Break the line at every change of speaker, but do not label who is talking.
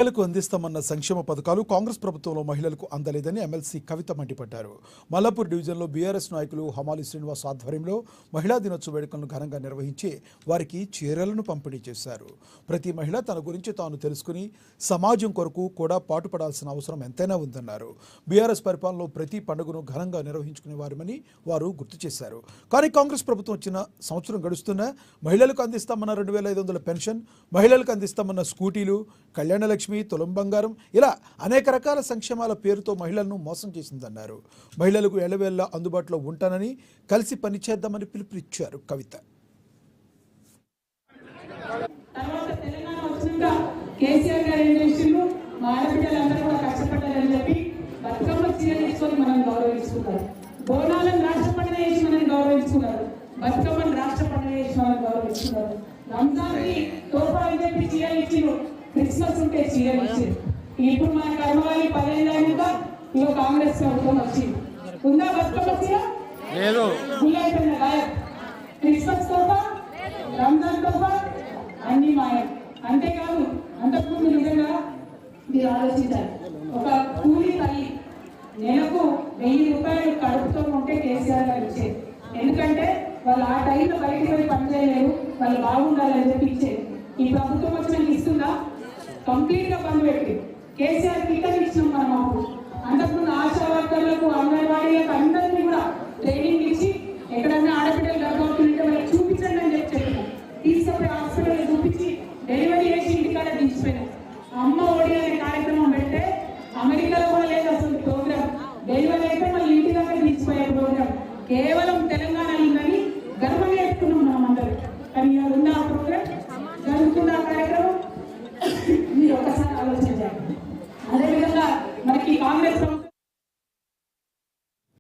మహిళలకు అందిస్తామన్న సంక్షేమ పథకాలు కాంగ్రెస్ ప్రభుత్వంలో మహిళలకు అందలేదని ఎమ్మెల్సీ కవిత మండిపడ్డారు. మల్లాపూర్ డివిజన్లో బీఆర్ఎస్ నాయకులు హమాలి శ్రీనివాస్ ఆధ్వర్యంలో మహిళా దినోత్సవ వేడుకలను ఘనంగా నిర్వహించి వారికి చీరలను పంపిణీ చేశారు. ప్రతి మహిళ తన గురించి తాను తెలుసుకుని సమాజం కొరకు కూడా పాటుపడాల్సిన అవసరం ఎంతైనా ఉందన్నారు. బీఆర్ఎస్ పరిపాలనలో ప్రతి పండుగను ఘనంగా నిర్వహించుకునేవారమని వారు గుర్తు చేశారు. కానీ కాంగ్రెస్ ప్రభుత్వం వచ్చిన సంవత్సరం గడుస్తున్నా మహిళలకు అందిస్తామన్న 2500 పెన్షన్, మహిళలకు అందిస్తామన్న స్కూటీలు, కళ్యాణ లక్ష్మి, తులం బంగారం ఇలా అనేక రకాల సంక్షేమాల పేరుతో మహిళలను మోసం చేసిందన్నారు. మహిళలకు ఎల్లవేళలా అందుబాటులో ఉంటానని, కలిసి పనిచేద్దామని పిలుపునిచ్చారు కవిత.
క్రిస్మస్ ఉంటే చీరలు ఇచ్చింది. ఇప్పుడు మన కర్మవారి 10 ఏళ్ళ ఇక కాంగ్రెస్ ప్రభుత్వం వచ్చింది. ఉందా బతుకమ్మ చీర? గుళ్ళైపోయిన గాయక్. క్రిస్మస్ తోఫా, రంజాన్ తోఫా అన్ని మాయం. అంతేకాదు అంతకుముందు నిజంగా మీరు ఆలోచించాలి, ఒక కూలీ తల్లి నెలకు 1000 రూపాయలు కడుపుతో ఉంటే కేసీఆర్ గారు ఇచ్చేది. ఎందుకంటే వాళ్ళు ఆ టైంలో బయటకు పోయి పని చేయలేరు, వాళ్ళు బాగుండాలని చెప్పి ఇచ్చేది. ఈ ప్రభుత్వం వచ్చినాక ఇస్తుందా? కంప్లీట్ గా బంద్ పెట్టి కేసీఆర్ కిట్ ఇచ్చినాం మనం. అప్పుడు అంతకుముందు ఆశా వర్కర్లకు, అంగన్వాడీలకు అందరినీ కూడా ట్రైనింగ్ ఇచ్చి ఎక్కడన్నా ఆడబిడ్డలు గర్భవతులు ఉంటే వాళ్ళకి చూపించండి అని చెప్పి చెప్పినాం. తీసుకుపోయి హాస్పిటల్ చూపించి డెలివరీ